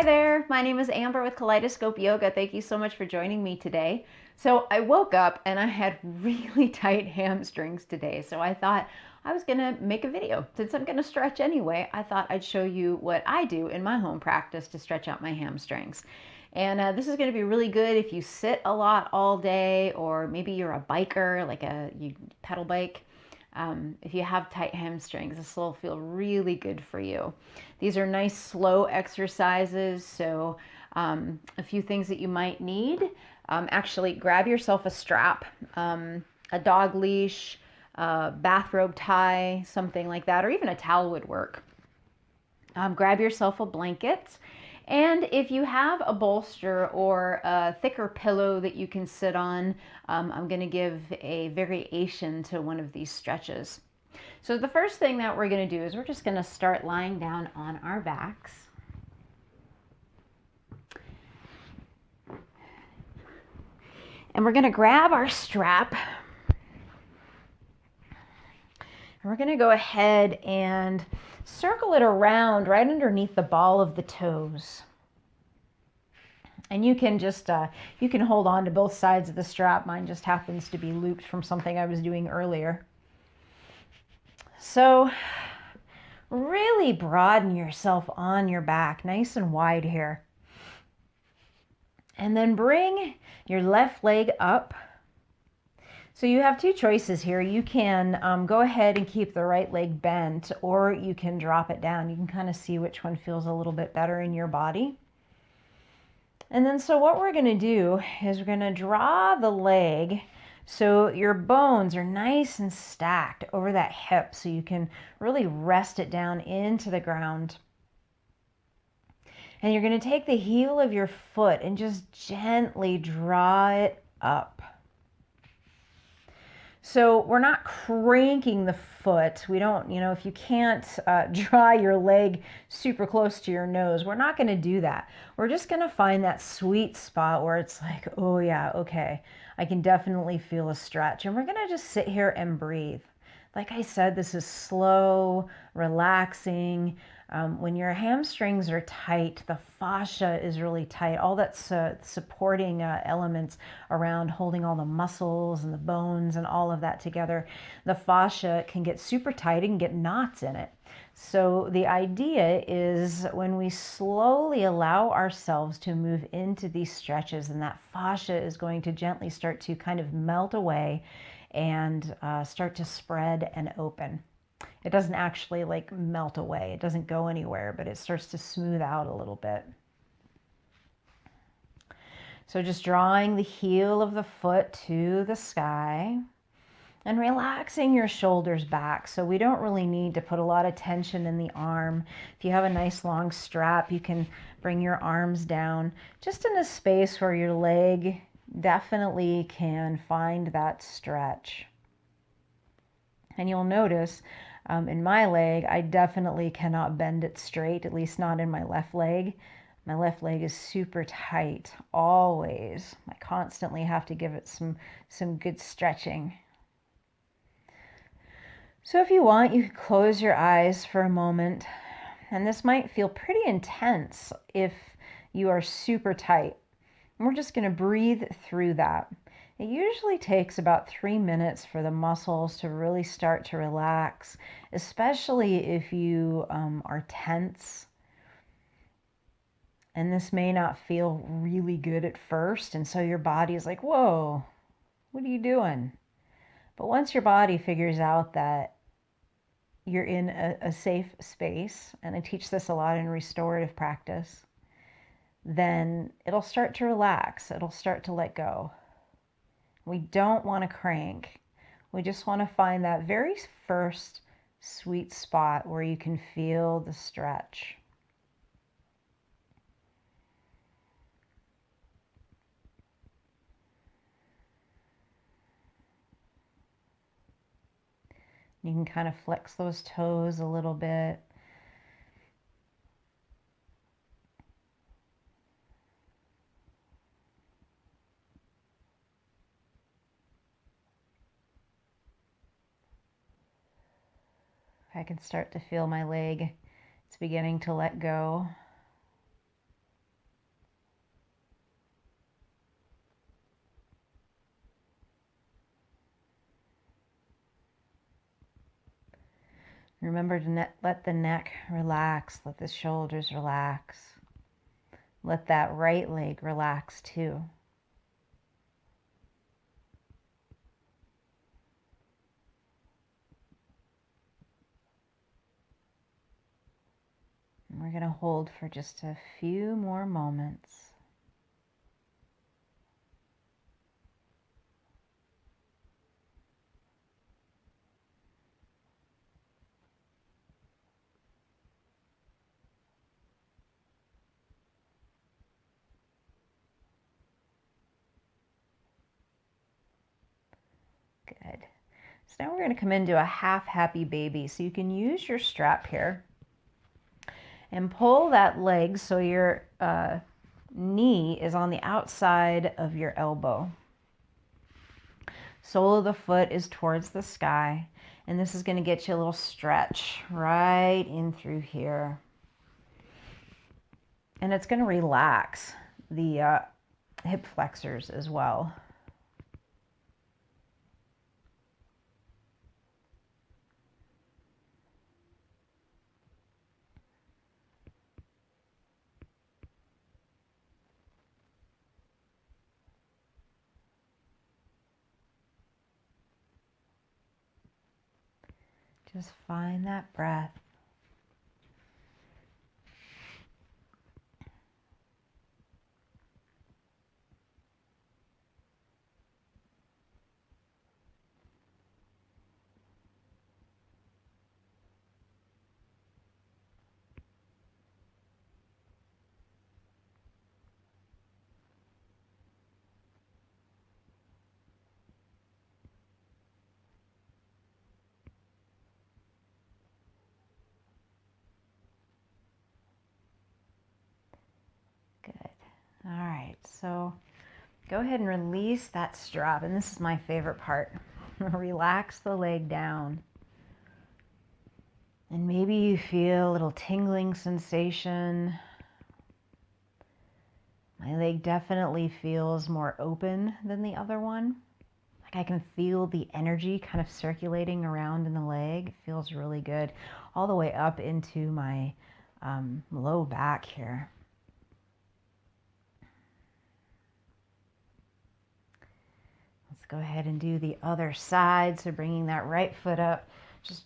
Hi there, my name is Amber with Kaleidoscope Yoga. Thank you so much for joining me today. So I woke up and I had really tight hamstrings today. So I thought I was gonna make a video. Since I'm gonna stretch anyway, I thought I'd show you what I do in my home practice to stretch out my hamstrings. And this is gonna be really good if you sit a lot all day, or maybe you're a biker, like you pedal bike. If you have tight hamstrings, this will feel really good for you. These are nice, slow exercises. So, a few things that you might need. Actually, grab yourself a strap, a dog leash, bathrobe tie, something like that, or even a towel would work. Grab yourself a blanket. And if you have a bolster or a thicker pillow that you can sit on, I'm going to give a variation to one of these stretches. So the first thing that we're going to do is we're just going to start lying down on our backs. And we're going to grab our strap. And we're going to go ahead and circle it around right underneath the ball of the toes. And you can just, you can hold on to both sides of the strap. Mine just happens to be looped from something I was doing earlier. So really broaden yourself on your back, nice and wide here. And then bring your left leg up. So you have two choices here. You can go ahead and keep the right leg bent, or you can drop it down. You can kind of see which one feels a little bit better in your body. And then so what we're going to do is we're going to draw the leg so your bones are nice and stacked over that hip, so you can really rest it down into the ground. And you're going to take the heel of your foot and just gently draw it up. So we're not cranking the foot. We don't, if you can't draw your leg super close to your nose, we're not going to do that. We're just going to find that sweet spot where it's like, oh yeah, okay, I can definitely feel a stretch. And we're going to just sit here and breathe. Like I said, this is slow, relaxing. When your hamstrings are tight, the fascia is really tight. All that's supporting elements around holding all the muscles and the bones and all of that together. The fascia can get super tight and get knots in it. So the idea is when we slowly allow ourselves to move into these stretches, and that fascia is going to gently start to kind of melt away and start to spread and open. It doesn't actually like melt away. It doesn't go anywhere, but it starts to smooth out a little bit. So just drawing the heel of the foot to the sky and relaxing your shoulders back. So we don't really need to put a lot of tension in the arm. If you have a nice long strap, you can bring your arms down just in a space where your leg definitely can find that stretch. And you'll notice in my leg, I definitely cannot bend it straight, at least not in my left leg. My left leg is super tight, always. I constantly have to give it some good stretching. So if you want, you can close your eyes for a moment. And this might feel pretty intense if you are super tight. And we're just going to breathe through that. It usually takes about 3 minutes for the muscles to really start to relax, especially if you are tense. And this may not feel really good at first, and so your body is like, whoa, what are you doing? But once your body figures out that you're in a safe space, and I teach this a lot in restorative practice, then it'll start to relax. It'll start to let go. We don't want to crank. We just want to find that very first sweet spot where you can feel the stretch. You can kind of flex those toes a little bit. I can start to feel my leg. It's beginning to let go. Remember to let the neck relax, let the shoulders relax. Let that right leg relax too. And we're going to hold for just a few more moments. Good. So now we're going to come into a half happy baby. So you can use your strap here and pull that leg so your knee is on the outside of your elbow. Sole of the foot is towards the sky. And this is going to get you a little stretch right in through here. And it's going to relax the hip flexors as well. Just find that breath. Good. All right, so go ahead and release that strap. And this is my favorite part. Relax the leg down. And maybe you feel a little tingling sensation. My leg definitely feels more open than the other one. Like I can feel the energy kind of circulating around in the leg. It feels really good. All the way up into my low back here. Let's go ahead and do the other side. So bringing that right foot up, just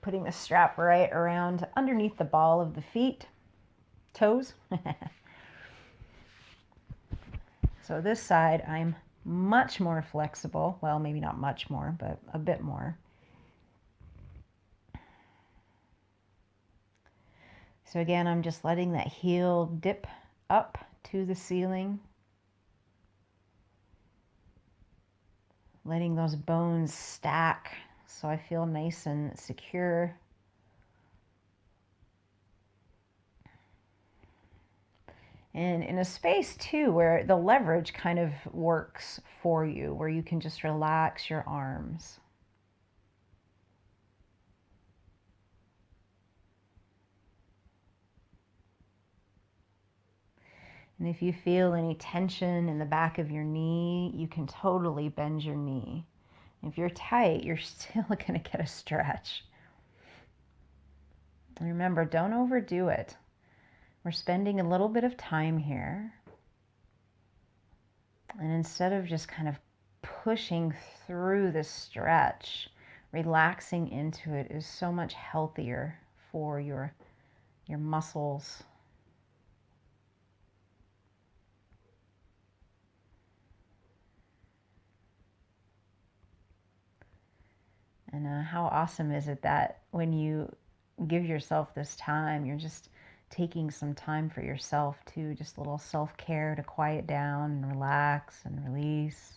putting the strap right around underneath the ball of the feet, toes. So this side, I'm much more flexible. Well, maybe not much more, but a bit more. So again, I'm just letting that heel dip up to the ceiling. Letting those bones stack so I feel nice and secure. And in a space too where the leverage kind of works for you, where you can just relax your arms. And if you feel any tension in the back of your knee, you can totally bend your knee. If you're tight, you're still going to get a stretch. And remember, don't overdo it. We're spending a little bit of time here. And instead of just kind of pushing through the stretch, relaxing into it is so much healthier for your muscles. And how awesome is it that when you give yourself this time, you're just taking some time for yourself too, just a little self-care to quiet down and relax and release.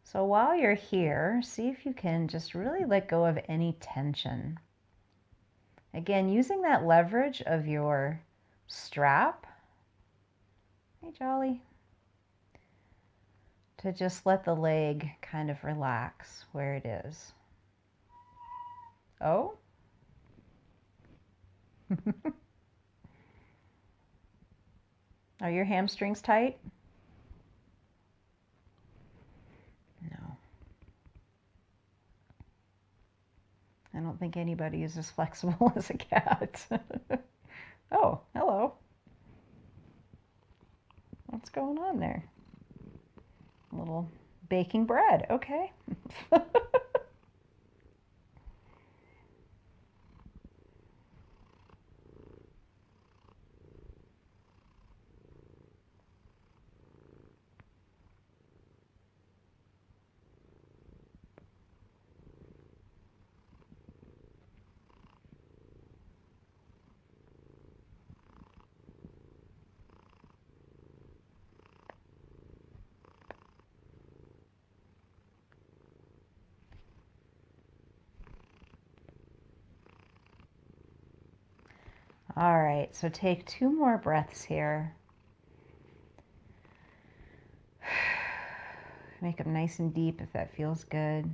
So while you're here, see if you can just really let go of any tension. Again, using that leverage of your strap. Hey, Jolly. To just let the leg kind of relax where it is. Oh? Are your hamstrings tight? don't think anybody is as flexible as a cat. Oh, hello. What's going on there? A little baking bread. Okay. All right, so take 2 more breaths here. Make them nice and deep if that feels good. And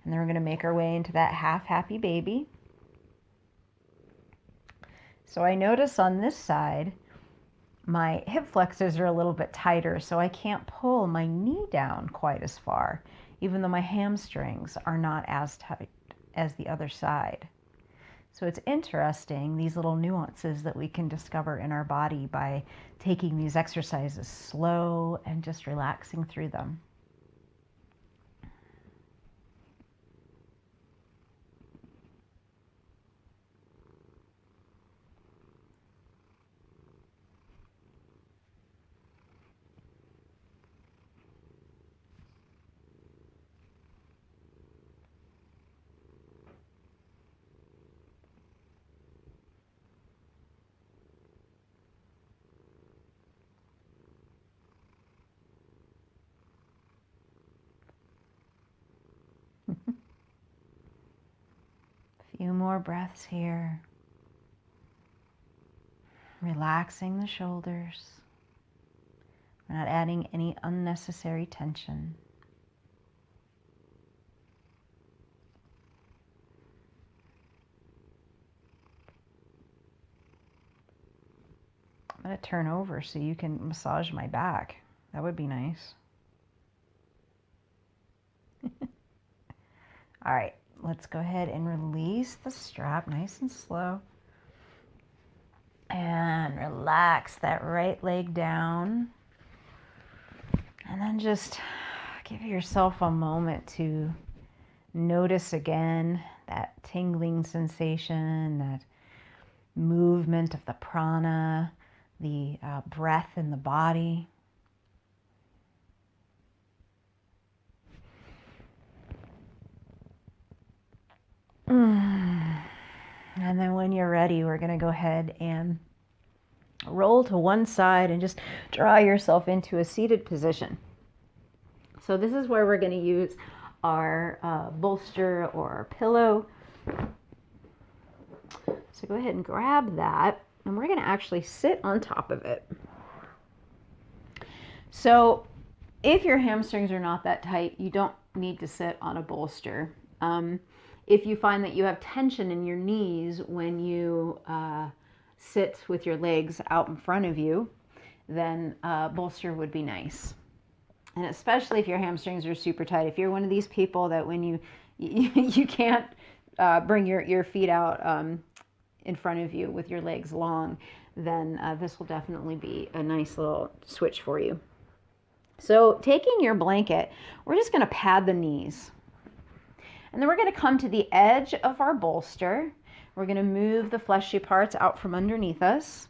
then we're going to make our way into that half happy baby. So I notice on this side, my hip flexors are a little bit tighter, so I can't pull my knee down quite as far, even though my hamstrings are not as tight as the other side. So it's interesting, these little nuances that we can discover in our body by taking these exercises slow and just relaxing through them. Few more breaths here. Relaxing the shoulders. We're not adding any unnecessary tension. I'm going to turn over so you can massage my back. That would be nice. All right, let's go ahead and release the strap nice and slow. And relax that right leg down. And then just give yourself a moment to notice again that tingling sensation, that movement of the prana, the breath in the body. And then when you're ready, we're going to go ahead and roll to one side and just draw yourself into a seated position. So this is where we're going to use our bolster or our pillow. So go ahead and grab that, and we're going to actually sit on top of it. So if your hamstrings are not that tight, you don't need to sit on a bolster. If you find that you have tension in your knees when you sit with your legs out in front of you, then a bolster would be nice. And especially if your hamstrings are super tight. If you're one of these people that when you can't bring your feet out in front of you with your legs long, then this will definitely be a nice little switch for you. So taking your blanket, we're just going to pad the knees. And then we're going to come to the edge of our bolster. We're going to move the fleshy parts out from underneath us.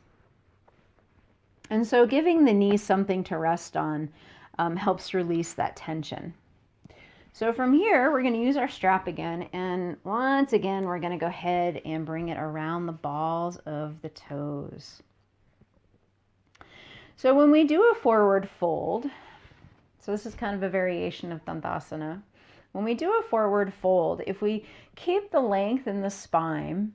And so giving the knees something to rest on helps release that tension. So from here, we're going to use our strap again. And once again, we're going to go ahead and bring it around the balls of the toes. So when we do a forward fold, so this is kind of a variation of Dandasana. When we do a forward fold, if we keep the length in the spine,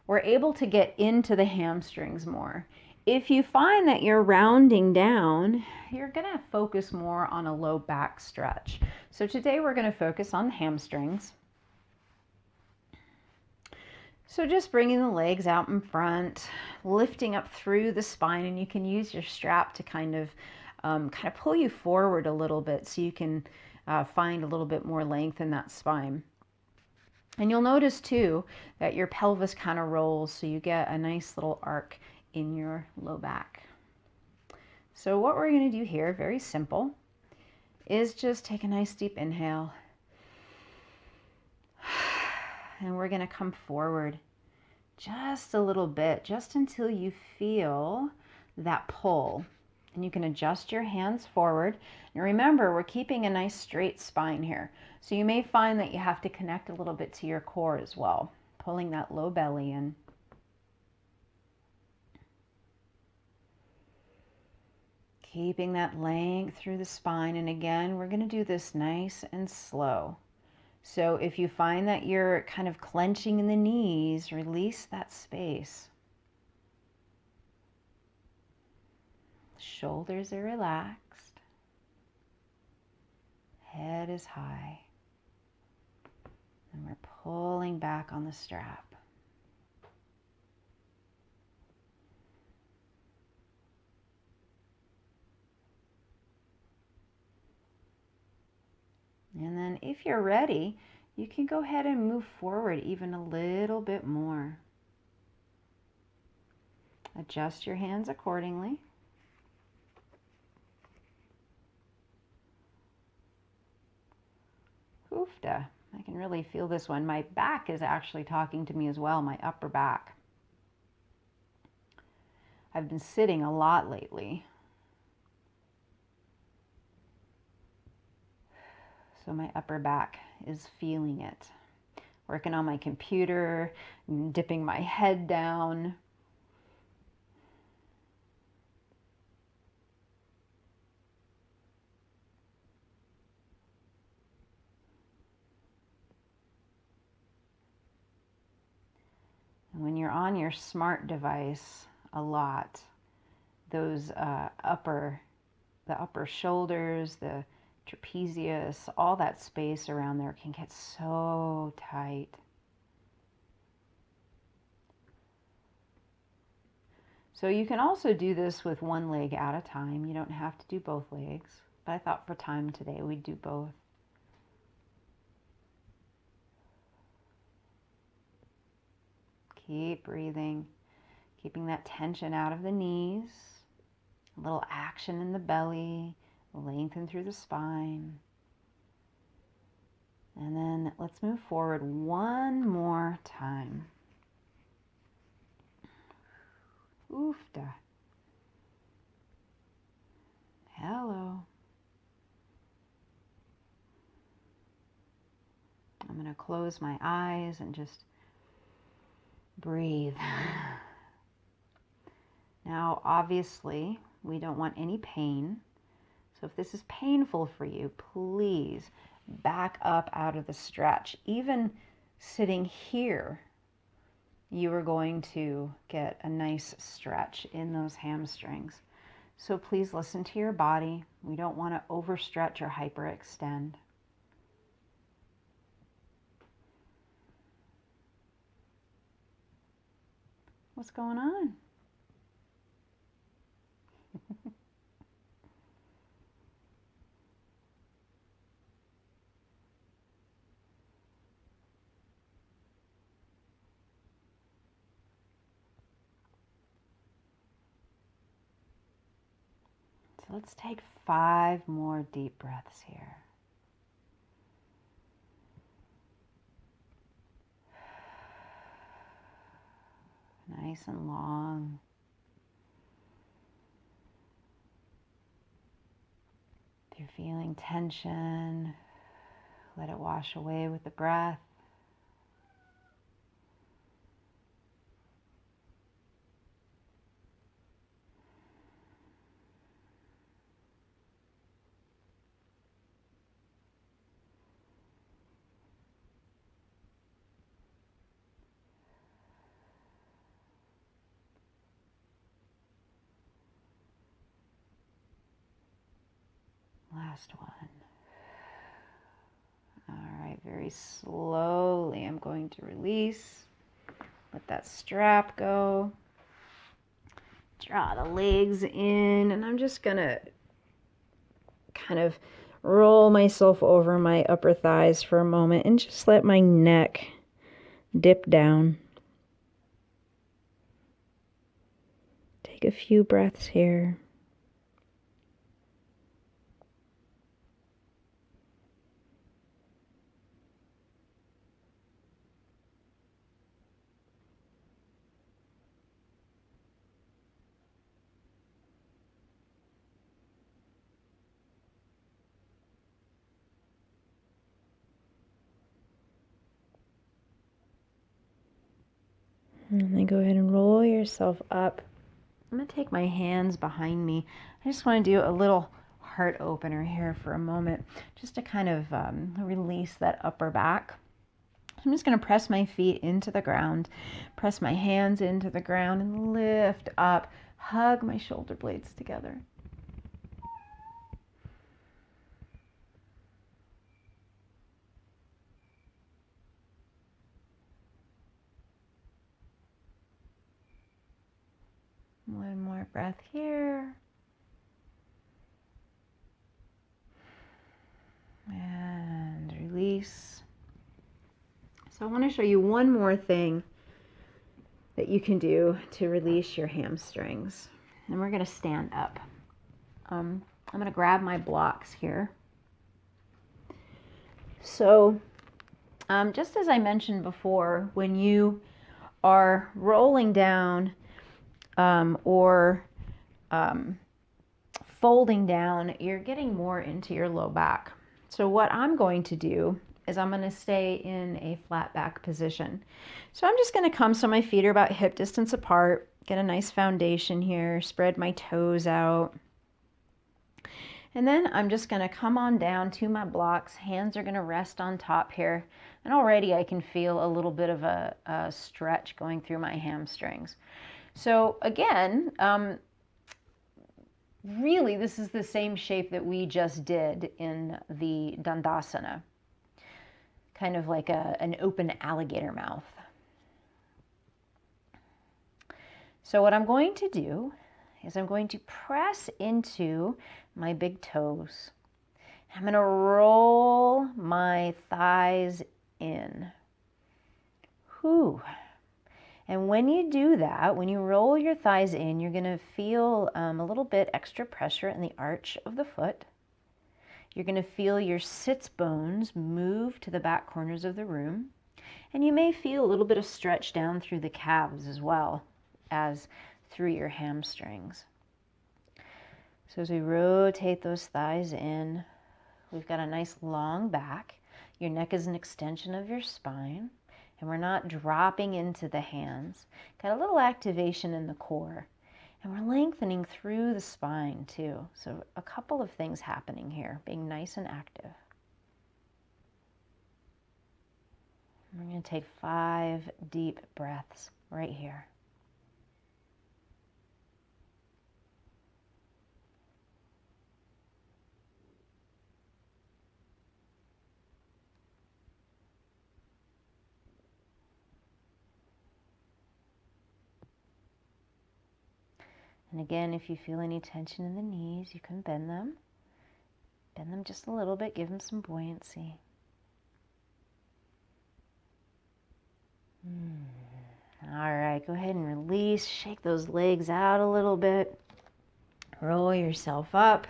we're able to get into the hamstrings more. If you find that you're rounding down, you're going to focus more on a low back stretch. So today we're going to focus on the hamstrings. So just bringing the legs out in front, lifting up through the spine, and you can use your strap to kind of pull you forward a little bit so you can find a little bit more length in that spine. And you'll notice too that your pelvis kind of rolls, so you get a nice little arc in your low back. So what we're going to do here, very simple, is just take a nice deep inhale. And we're going to come forward just a little bit, just until you feel that pull. And you can adjust your hands forward. And remember, we're keeping a nice straight spine here. So you may find that you have to connect a little bit to your core as well, pulling that low belly in. Keeping that length through the spine. And again, we're going to do this nice and slow. So if you find that you're kind of clenching in the knees, release that space. Shoulders are relaxed. Head is high. And we're pulling back on the strap. And then if you're ready, you can go ahead and move forward even a little bit more. Adjust your hands accordingly. Oofda. I can really feel this one. My back is actually talking to me as well, my upper back. I've been sitting a lot lately. So my upper back is feeling it. Working on my computer, dipping my head down. And when you're on your smart device a lot, those the upper shoulders, the trapezius, all that space around there can get so tight. So you can also do this with one leg at a time. You don't have to do both legs, but I thought for time today we'd do both. Keep breathing, keeping that tension out of the knees, a little action in the belly, lengthen through the spine. And then let's move forward one more time. Oofda. Hello. I'm going to close my eyes and just breathe. Now, obviously, we don't want any pain. So if this is painful for you, please back up out of the stretch. Even sitting here, you are going to get a nice stretch in those hamstrings. So please listen to your body. We don't want to overstretch or hyperextend. What's going on? So let's take 5 more deep breaths here. Nice and long. If you're feeling tension, let it wash away with the breath. Last one. All right, very slowly I'm going to release. Let that strap go. Draw the legs in, and I'm just gonna kind of roll myself over my upper thighs for a moment and just let my neck dip down. Take a few breaths here. And then go ahead and roll yourself up. I'm going to take my hands behind me. I just want to do a little heart opener here for a moment, just to kind of release that upper back. I'm just going to press my feet into the ground, press my hands into the ground, and lift up. Hug my shoulder blades together. One more breath here. And release. So I want to show you one more thing that you can do to release your hamstrings. And we're going to stand up. I'm going to grab my blocks here. So just as I mentioned before, when you are rolling down or folding down, you're getting more into your low back. So what I'm going to do is I'm going to stay in a flat back position. So I'm just going to come so my feet are about hip distance apart, get a nice foundation here, spread my toes out. And then I'm just going to come on down to my blocks. Hands are going to rest on top here. And already I can feel a little bit of a stretch going through my hamstrings. So again, really this is the same shape that we just did in the Dandasana. Kind of like an open alligator mouth. So what I'm going to do is I'm going to press into my big toes. I'm going to roll my thighs in. Whew. And when you do that, when you roll your thighs in, you're going to feel a little bit extra pressure in the arch of the foot. You're going to feel your sits bones move to the back corners of the room. And you may feel a little bit of stretch down through the calves as well as through your hamstrings. So as we rotate those thighs in, we've got a nice long back. Your neck is an extension of your spine, and we're not dropping into the hands. Got a little activation in the core, and we're lengthening through the spine too. So a couple of things happening here, being nice and active. We're going to take 5 deep breaths right here. And again, if you feel any tension in the knees, you can bend them. Bend them just a little bit, give them some buoyancy. All right, go ahead and release. Shake those legs out a little bit. Roll yourself up.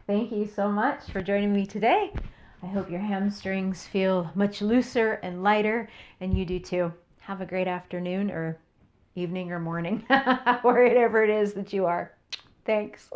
Thank you so much for joining me today. I hope your hamstrings feel much looser and lighter, and you do too. Have a great afternoon or evening or morning, wherever it is that you are. Thanks.